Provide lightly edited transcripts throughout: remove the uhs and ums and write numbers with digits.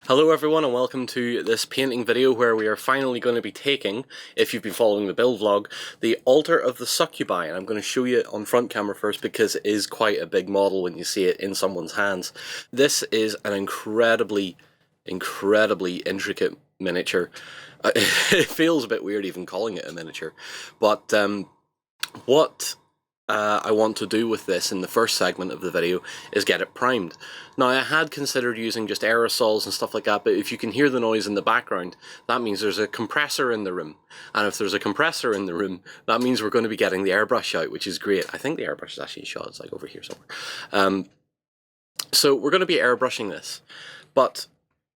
Hello everyone and welcome to this painting video where we are finally going to be taking, if you've been following the build vlog, the altar of the Succubi, and I'm going to show you on front camera first because it is quite a big model when you see it in someone's hands. This is an incredibly intricate miniature. It feels a bit weird even calling it a miniature, but what I want to do with this in the first segment of the video is get it primed. Now I had considered using just aerosols and stuff like that, but if you can hear the noise in the background, that means there's a compressor in the room. And if there's a compressor in the room, that means we're going to be getting the airbrush out, which is great. I think the airbrush is actually shot, it's like over here somewhere. So we're going to be airbrushing this, but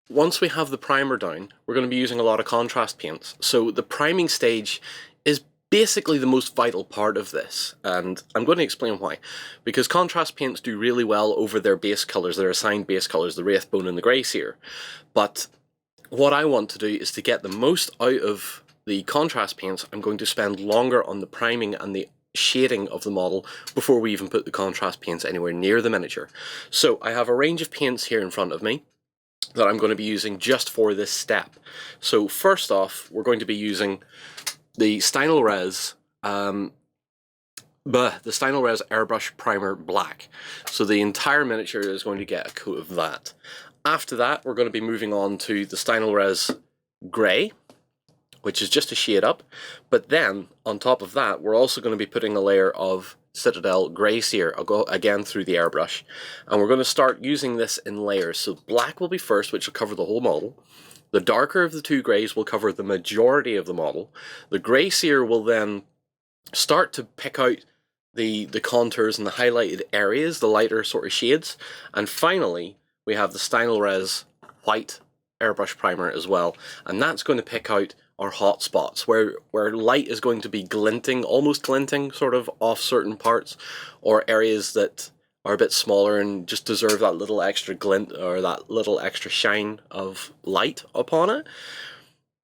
once we have the primer down, we're going to be using a lot of contrast paints. So the priming stage is basically the most vital part of this, and I'm going to explain why. Because contrast paints do really well over their base colours, their assigned base colours, the Wraithbone and the Grey Seer. But what I want to do is to get the most out of the contrast paints. I'm going to spend longer on the priming and the shading of the model before we even put the contrast paints anywhere near the miniature. So I have a range of paints here in front of me that I'm going to be using just for this step. So first off, we're going to be using the Stynylrez Airbrush Primer Black. So the entire miniature is going to get a coat of that. After that, we're going to be moving on to the Stynylrez Grey, which is just a shade up. But then, on top of that, we're also going to be putting a layer of Citadel Grey Seer, again through the airbrush. And we're going to start using this in layers. So black will be first, which will cover the whole model. The darker of the two greys will cover the majority of the model. The Grey Seer will then start to pick out the contours and the highlighted areas, the lighter sort of shades. And finally, we have the Stynylrez White Airbrush Primer as well. And that's going to pick out our hot spots, where light is going to be glinting, almost glinting, sort of off certain parts, or areas that are a bit smaller and just deserve that little extra glint or that little extra shine of light upon it.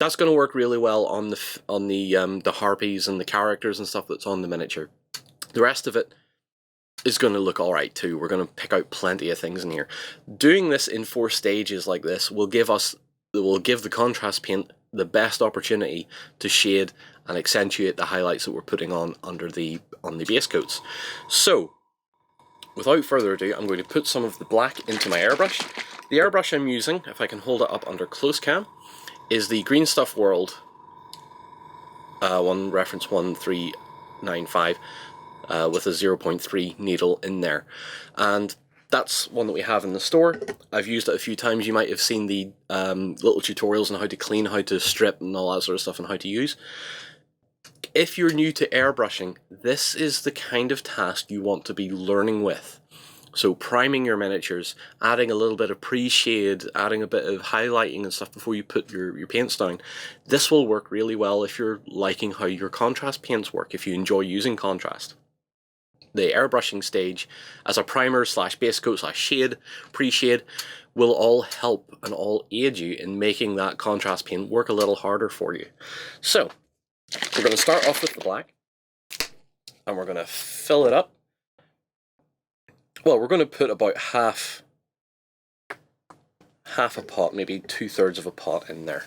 That's going to work really well on the harpies and the characters and stuff that's on the miniature. The rest of it is going to look alright too. We're going to pick out plenty of things in here. Doing this in 4 stages like this will give the contrast paint the best opportunity to shade and accentuate the highlights that we're putting on on the base coats. So without further ado, I'm going to put some of the black into my airbrush. The airbrush I'm using, if I can hold it up under close cam, is the Green Stuff World reference 1395 with a 0.3 needle in there. And that's one that we have in the store. I've used it a few times. You might have seen the little tutorials on how to clean, how to strip and all that sort of stuff and how to use. If you're new to airbrushing, this is the kind of task you want to be learning with. So priming your miniatures, adding a little bit of pre-shade, adding a bit of highlighting and stuff before you put your paints down. This will work really well if you're liking how your contrast paints work, if you enjoy using contrast. The airbrushing stage as a primer slash base coat slash shade, pre-shade, will all help and all aid you in making that contrast paint work a little harder for you. So we're going to start off with the black, and we're going to fill it up. Well, we're going to put about half a pot, maybe 2/3 of a pot in there.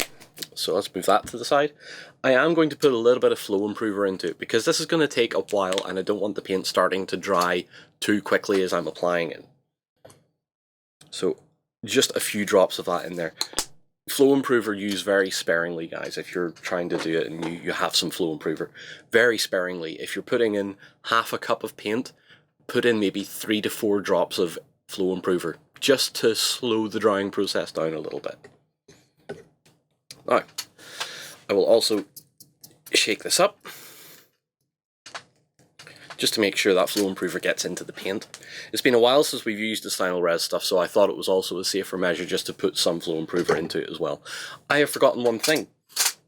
So let's move that to the side. I am going to put a little bit of flow improver into it because this is going to take a while and I don't want the paint starting to dry too quickly as I'm applying it. So just a few drops of that in there. Flow improver use very sparingly, guys, if you're trying to do it and you have some flow improver. Very sparingly. If you're putting in half a cup of paint, put in maybe 3 to 4 drops of flow improver just to slow the drying process down a little bit. Now, I will also shake this up just to make sure that flow improver gets into the paint. It's been a while since we've used the Stynylrez stuff, so I thought it was also a safer measure just to put some flow improver into it as well. I have forgotten one thing.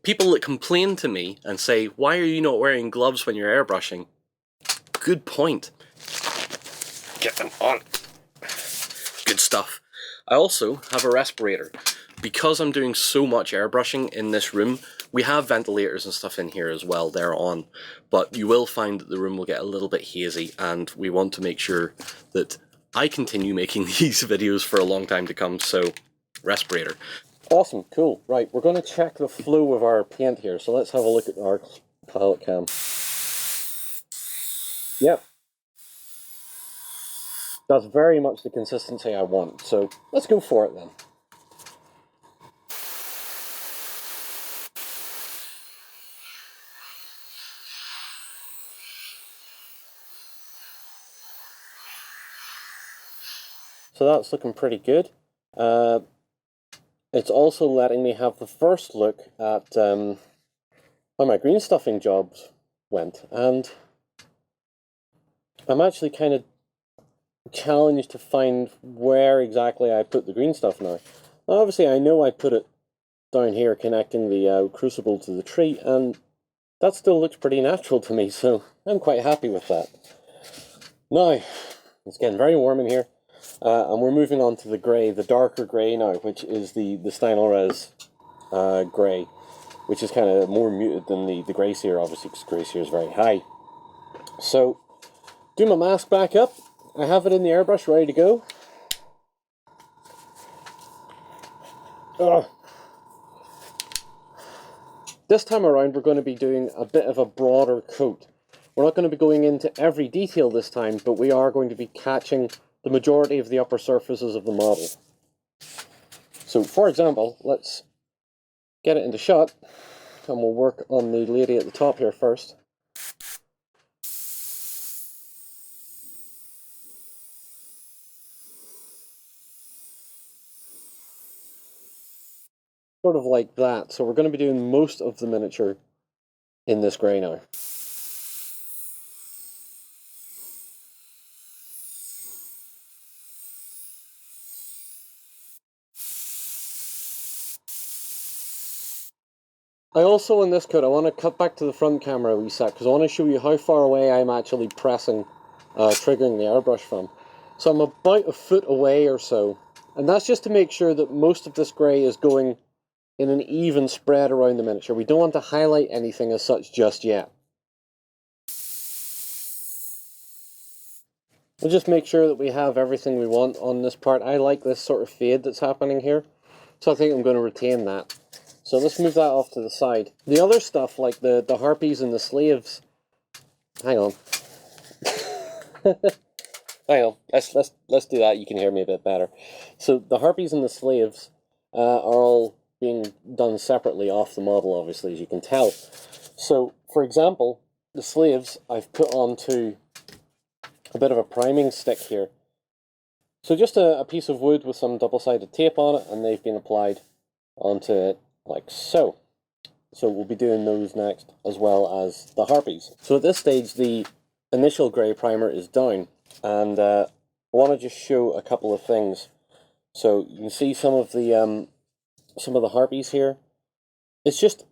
People that complain to me and say, why are you not wearing gloves when you're airbrushing? Good point. Get them on. Good stuff. I also have a respirator. Because I'm doing so much airbrushing in this room, we have ventilators and stuff in here as well, they're on, but you will find that the room will get a little bit hazy, and we want to make sure that I continue making these videos for a long time to come, so respirator. Awesome, cool. Right, we're going to check the flow of our paint here, so let's have a look at our palette cam. Yep. That's very much the consistency I want, so let's go for it then. So that's looking pretty good. It's also letting me have the first look at how my green stuffing jobs went, and I'm actually kind of challenged to find where exactly I put the green stuff now. Now obviously I know I put it down here connecting the crucible to the tree, and that still looks pretty natural to me, so I'm quite happy with that. Now, it's getting very warm in here. And we're moving on to the grey, the darker grey now, which is the Stynylrez grey, which is kind of more muted than the grey sear, obviously, because grey sear is very high. So, do my mask back up. I have it in the airbrush ready to go. This time around, we're going to be doing a bit of a broader coat. We're not going to be going into every detail this time, but we are going to be catching the majority of the upper surfaces of the model. So, for example, let's get it into shot, and we'll work on the lady at the top here first. Sort of like that. So we're going to be doing most of the miniature in this grey now. I also, in this coat, I want to cut back to the front camera a wee sec, because I want to show you how far away I'm actually pressing, triggering the airbrush from. So I'm about a foot away or so, and that's just to make sure that most of this grey is going in an even spread around the miniature. We don't want to highlight anything as such just yet. We'll just make sure that we have everything we want on this part. I like this sort of fade that's happening here, so I think I'm going to retain that. So let's move that off to the side. The other stuff, like the harpies and the slaves... Hang on. Hang on. Let's do that. You can hear me a bit better. So the harpies and the slaves are all being done separately off the model, obviously, as you can tell. So, for example, the slaves I've put onto a bit of a priming stick here. So just a piece of wood with some double-sided tape on it, and they've been applied onto it like so. So we'll be doing those next, as well as the harpies. So at this stage, the initial grey primer is down, and I want to just show a couple of things. So you can see some of the harpies here. It's just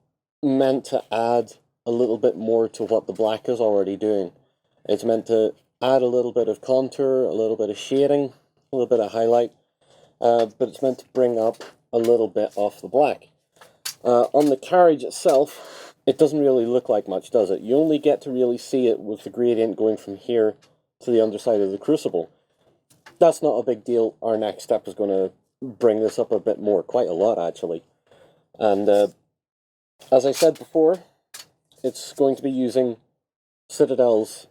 meant to add a little bit more to what the black is already doing. It's meant to add a little bit of contour, a little bit of shading, a little bit of highlight, but it's meant to bring up a little bit off the black. On the carriage itself, it doesn't really look like much, does it? You only get to really see it with the gradient going from here to the underside of the crucible. That's not a big deal. Our next step is going to bring this up a bit more, quite a lot actually. And as I said before, it's going to be using Citadel's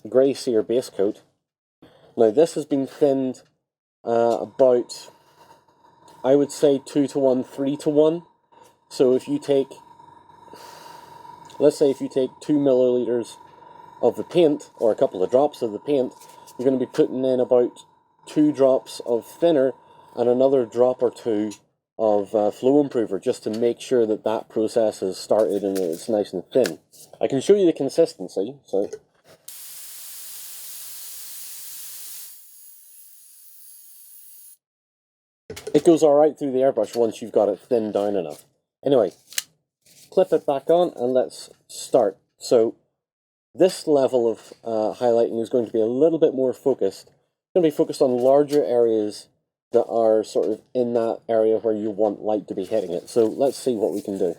grey sear base coat. Now this has been thinned about, I would say 2 to 1, 3 to 1. So if you take, let's say if you take 2 milliliters of the paint, or a couple of drops of the paint, you're going to be putting in about 2 drops of thinner and another drop or 2 of flow improver, just to make sure that that process has started and it's nice and thin. I can show you the consistency, so... It goes alright through the airbrush once you've got it thinned down enough. Anyway, clip it back on and let's start. So this level of highlighting is going to be a little bit more focused. It's going to be focused on larger areas that are sort of in that area where you want light to be hitting it. So let's see what we can do.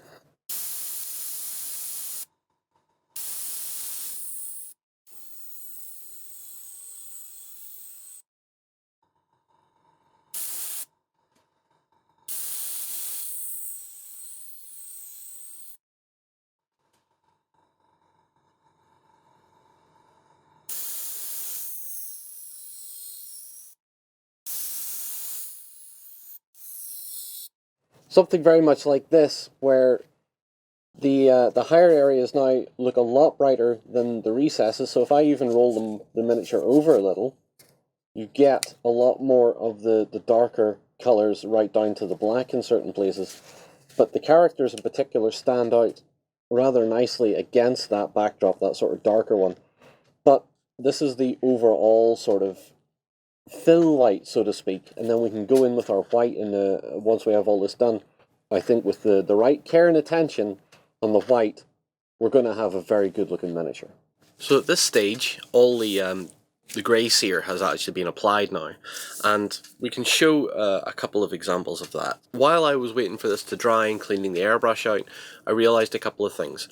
something very much like this, where the higher areas now look a lot brighter than the recesses. So if I even roll the miniature over a little, you get a lot more of the darker colors right down to the black in certain places. But the characters in particular stand out rather nicely against that backdrop, that sort of darker one. But this is the overall sort of fill light, so to speak, and then we can go in with our white once we have all this done. I think with the right care and attention on the white, we're going to have a very good looking miniature. So at this stage, all the grey sear has actually been applied now, and we can show a couple of examples of that. While I was waiting for this to dry and cleaning the airbrush out, I realised a couple of things.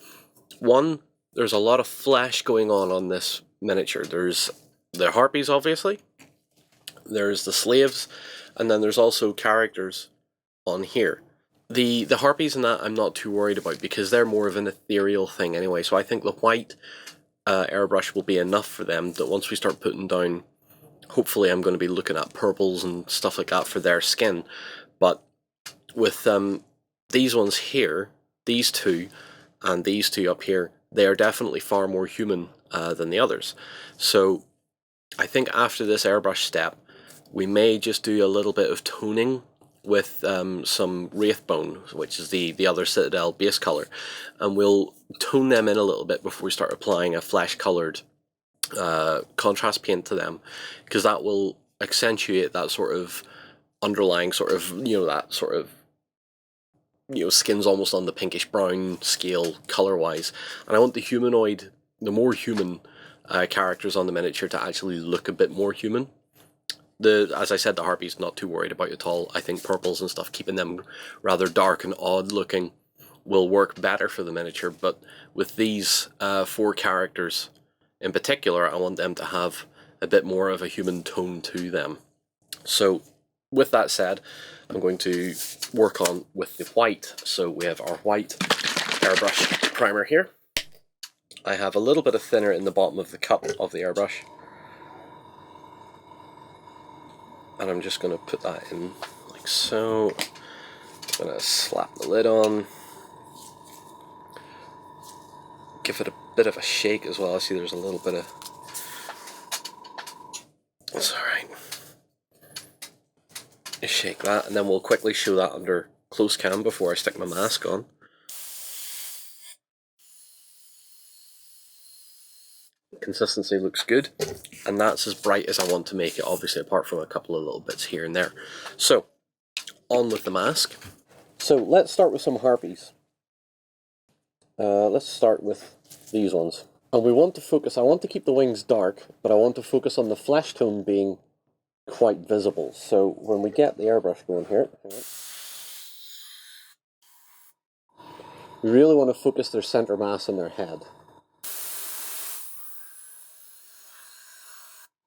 One, there's a lot of flesh going on this miniature. There's the harpies, obviously, there's the slaves, and then there's also characters on here. The harpies and that I'm not too worried about because they're more of an ethereal thing anyway, so I think the white airbrush will be enough for them, that once we start putting down, hopefully I'm going to be looking at purples and stuff like that for their skin. But with these ones here, these two and these two up here, they are definitely far more human than the others. So I think after this airbrush step, we may just do a little bit of toning with some Wraithbone, which is the other Citadel base colour, and we'll tone them in a little bit before we start applying a flesh-coloured contrast paint to them, because that will accentuate that sort of underlying sort of, that sort of, skin's almost on the pinkish brown scale colour-wise, and I want the more human characters on the miniature to actually look a bit more human. As I said, the harpies not too worried about at all. I think purples and stuff, keeping them rather dark and odd looking, will work better for the miniature. But with these 4 characters in particular, I want them to have a bit more of a human tone to them. So with that said, I'm going to work on with the white. So we have our white airbrush primer here. I have a little bit of thinner in the bottom of the cup of the airbrush, and I'm just going to put that in like so. I'm going to slap the lid on, give it a bit of a shake as well. I see there's a little bit of... That's alright. Just shake that, and then we'll quickly show that under close cam before I stick my mask on. Consistency looks good, and that's as bright as I want to make it, obviously, apart from a couple of little bits here and there. So, on with the mask. So let's start with some harpies. Let's start with these ones. And we want to focus, I want to keep the wings dark, but I want to focus on the flesh tone being quite visible. So when we get the airbrush going here, we really want to focus their center mass on their head.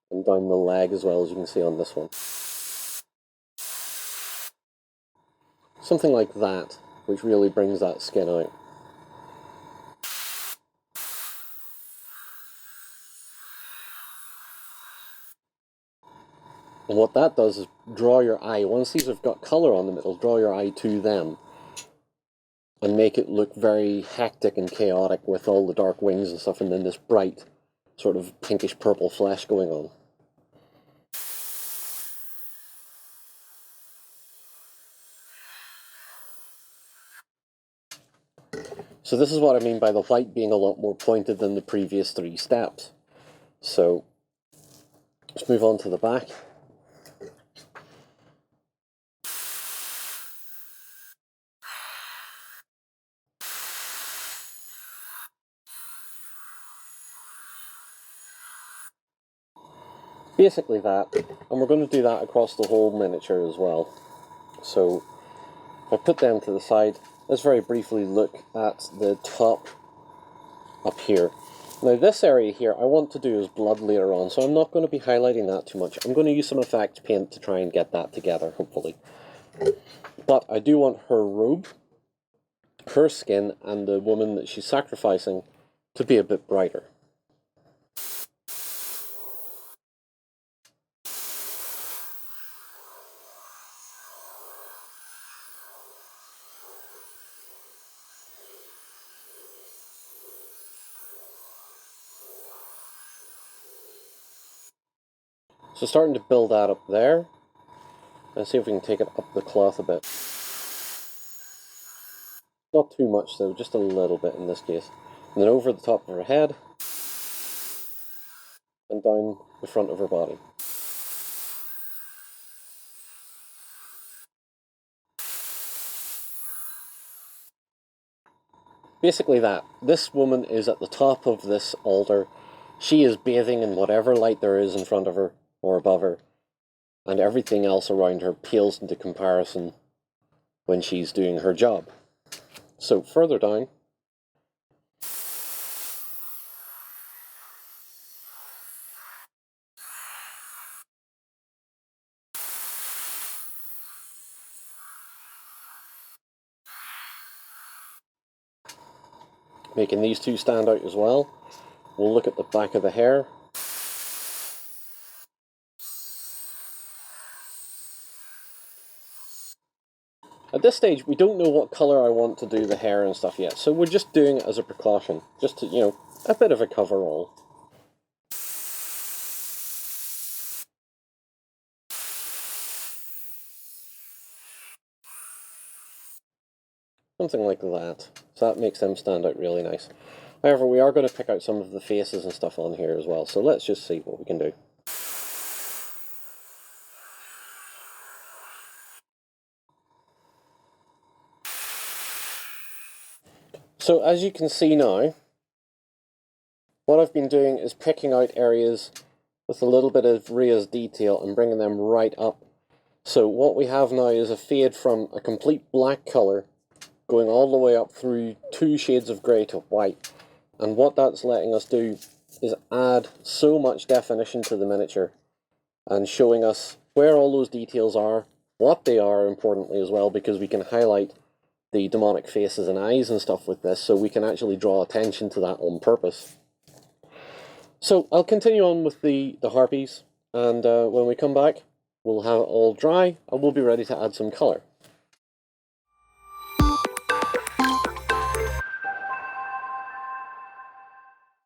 And down the leg as well, as you can see on this one. Something like that, which really brings that skin out. And what that does is draw your eye. Once these have got colour on them, it'll draw your eye to them and make it look very hectic and chaotic with all the dark wings and stuff, and then this bright sort of pinkish purple flesh going on. So this is what I mean by the white being a lot more pointed than the previous 3 steps. So let's move on to the back. Basically that, and we're going to do that across the whole miniature as well. So if I put them to the side, let's very briefly look at the top up here. Now this area here I want to do as blood later on, so I'm not going to be highlighting that too much. I'm going to use some effect paint to try and get that together, hopefully. But I do want her robe, her skin, and the woman that she's sacrificing to be a bit brighter. So starting to build that up there. Let's see if we can take it up the cloth a bit. Not too much though, just a little bit in this case. And then over the top of her head. And down the front of her body. Basically that. This woman is at the top of this altar. She is bathing in whatever light there is in front of her or above her. And everything else around her pales into comparison when she's doing her job. So further down, making these two stand out as well. We'll look at the back of the hair. At this stage, we don't know what colour I want to do the hair and stuff yet, so we're just doing it as a precaution, just to, you know, a bit of a coverall. Something like that. So that makes them stand out really nice. However, we are going to pick out some of the faces and stuff on here as well, so let's just see what we can do. So as you can see now, what I've been doing is picking out areas with a little bit of raised detail and bringing them right up. So what we have now is a fade from a complete black colour going all the way up through 2 shades of grey to white. And what that's letting us do is add so much definition to the miniature and showing us where all those details are, what they are importantly as well, because we can highlight the demonic faces and eyes and stuff with this, so we can actually draw attention to that on purpose. So I'll continue on with the harpies, and when we come back, we'll have it all dry and we'll be ready to add some colour.